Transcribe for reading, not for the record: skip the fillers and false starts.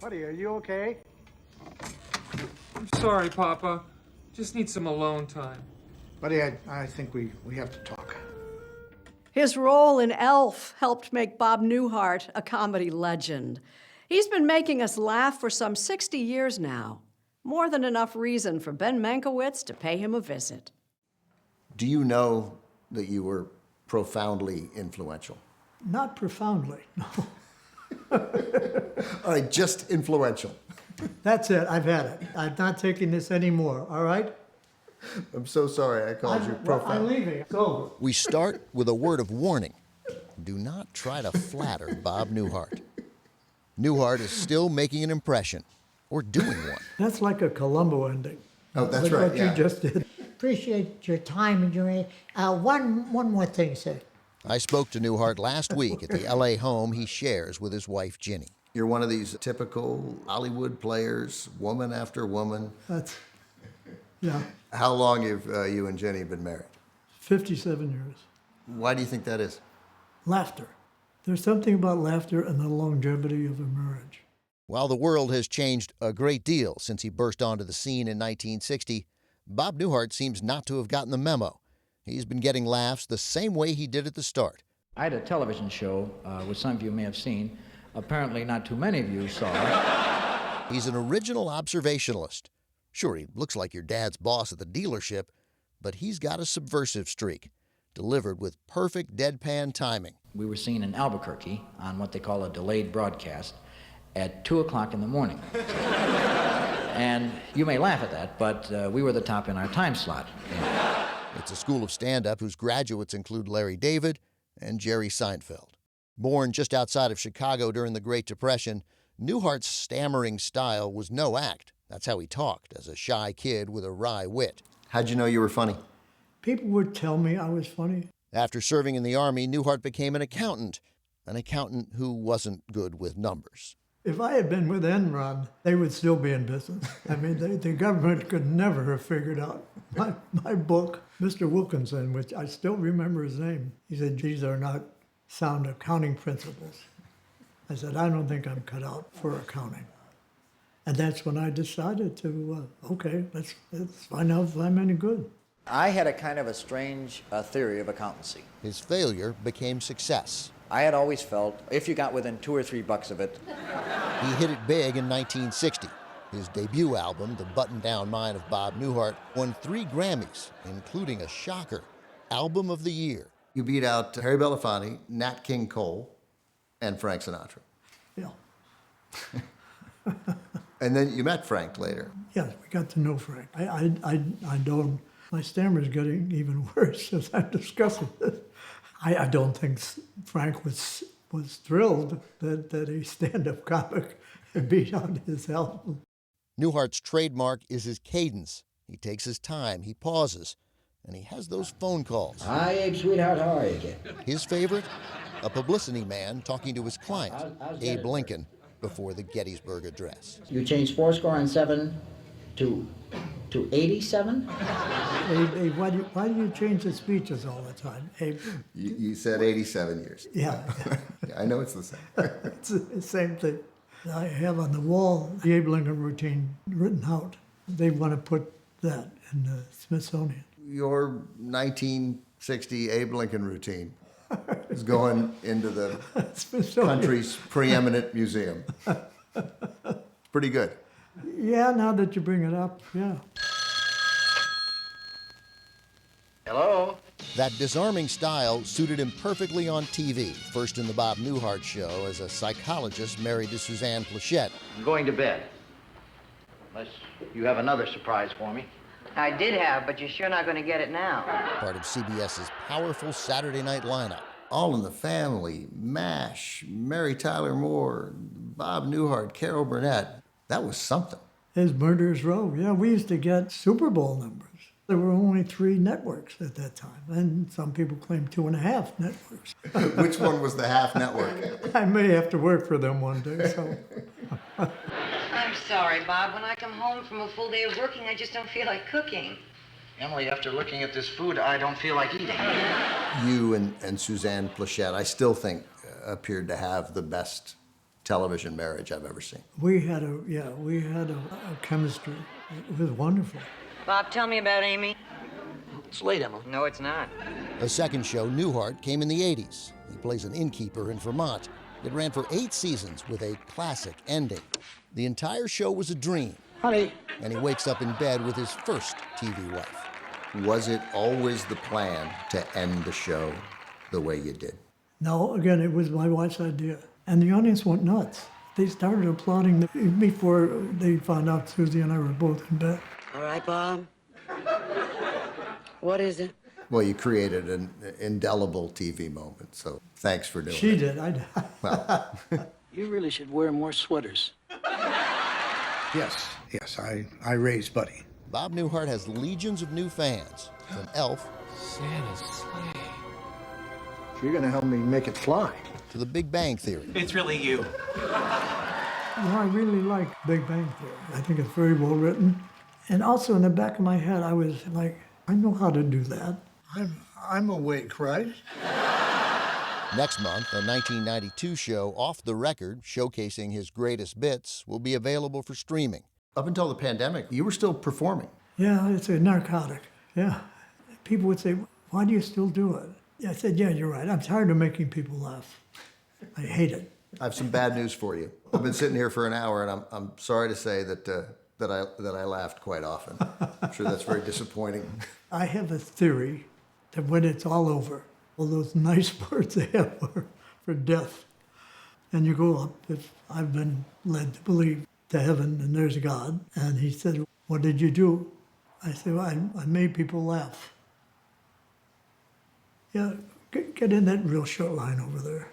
Buddy, are you okay? I'm sorry, Papa. Just need some alone time. Buddy, I think we have to talk. His role in Elf helped make Bob Newhart a comedy legend. He's been making us laugh for some 60 years now. More than enough reason for Ben Mankiewicz to pay him a visit. Do you know that you were profoundly influential? Not profoundly, no. All right, just influential. That's it, I've had it. I'm not taking this anymore, all right? I'm so sorry I called you profound. I'm leaving, it's over. We start with a word of warning. Do not try to flatter Bob Newhart. Newhart is still making an impression, or doing one. That's like a Columbo ending. Oh, that's like right, what yeah. you just did. Appreciate your time and your... one more thing, sir. I spoke to Newhart last week at the L.A. home he shares with his wife, Ginny. You're one of these typical Hollywood players, woman after woman. That's, yeah, How long have you and Ginny been married? 57 years. Why do you think that is? Laughter. There's something about laughter and the longevity of a marriage. While the world has changed a great deal since he burst onto the scene in 1960, Bob Newhart seems not to have gotten the memo. He's been getting laughs the same way he did at the start. I had a television show, which some of you may have seen. Apparently not too many of you saw. He's an original observationalist. Sure, he looks like your dad's boss at the dealership, but he's got a subversive streak, delivered with perfect deadpan timing. We were seen in Albuquerque on what they call a delayed broadcast at 2 o'clock in the morning. And you may laugh at that, but we were the top in our time slot. It's a school of stand-up whose graduates include Larry David and Jerry Seinfeld. Born just outside of Chicago during the Great Depression, Newhart's stammering style was no act. That's how he talked, as a shy kid with a wry wit. How'd you know you were funny? People would tell me I was funny. After serving in the Army, Newhart became an accountant who wasn't good with numbers. If I had been with Enron, they would still be in business. I mean, the government could never have figured out. My book, Mr. Wilkinson, which I still remember his name, he said, these are not sound accounting principles. I said, I don't think I'm cut out for accounting. And that's when I decided to, okay, let's find out if I'm any good. I had a kind of a strange theory of accountancy. His failure became success. I had always felt if you got within $2 or $3 of it. He hit it big in 1960. His debut album, The Button-Down Mind of Bob Newhart, won 3 Grammys, including a shocker, Album of the Year. You beat out Harry Belafonte, Nat King Cole, and Frank Sinatra. Yeah. And then you met Frank later. Yes, we got to know Frank. I don't, my stammer's getting even worse as I'm discussing this. I don't think Frank was thrilled that a stand-up comic beat out his album. Newhart's trademark is his cadence. He takes his time, he pauses, and he has those phone calls. Hi, Abe, sweetheart, how are you again? His favorite? A publicity man talking to his client, Abe Lincoln, before the Gettysburg Address. You changed 4 score and 7 to 87? Hey, why do you change the speeches all the time? Hey, You said 87 years. yeah, I know it's the same. it's the same thing. I have on the wall the Abe Lincoln routine written out. They want to put that in the Smithsonian. Your 1960 Abe Lincoln routine is going into the country's preeminent museum. It's pretty good. Yeah, now that you bring it up, yeah. Hello? That disarming style suited him perfectly on TV, first in the Bob Newhart Show as a psychologist married to Suzanne Plachette. I'm going to bed. Unless you have another surprise for me. I did have, but you're sure not going to get it now. Part of CBS's powerful Saturday night lineup. All in the Family, MASH, Mary Tyler Moore, Bob Newhart, Carol Burnett. That was something. His Murderers Row, yeah, we used to get Super Bowl numbers. There were only 3 networks at that time, and some people claim 2.5 networks. Which one was the half network? I may have to work for them one day, so. I'm sorry, Bob. When I come home from a full day of working, I just don't feel like cooking. Emily, after looking at this food, I don't feel like eating. You and Suzanne Plachette, I still think, appeared to have the best television marriage I've ever seen. We had a chemistry. It was wonderful. Bob, tell me about Amy. It's late, Emma. No, it's not. The second show, Newhart, came in the 80s. He plays an innkeeper in Vermont. It ran for 8 seasons with a classic ending. The entire show was a dream. Honey. And he wakes up in bed with his first TV wife. Was it always the plan to end the show the way you did? No, again, it was my wife's idea. And the audience went nuts. They started applauding before they found out Susie and I were both in bed. All right, Bob. What is it? Well, you created an indelible TV moment, so thanks for doing it. She did. I Well, You really should wear more sweaters. Yes, I raised Buddy. Bob Newhart has legions of new fans, from Elf Santa's sleigh. You're gonna help me make it fly. to The Big Bang Theory. It's really you. I really like Big Bang Theory. I think it's very well written. And also in the back of my head, I was like, I know how to do that. I'm awake, right? Next month, a 1992 show, Off the Record, showcasing his greatest bits, will be available for streaming. up until the pandemic, you were still performing. Yeah, it's a narcotic. Yeah. People would say, why do you still do it? I said, yeah, you're right. I'm tired of making people laugh. I hate it. I have some bad news for you. I've been sitting here for an hour, and I'm sorry to say that I laughed quite often. I'm sure that's very disappointing. I have a theory that when it's all over, all those nice words they have for death, and you go up, if I've been led to believe, to heaven, and there's God, and he said, what did you do? I said, well, I made people laugh. Yeah, get in that real short line over there.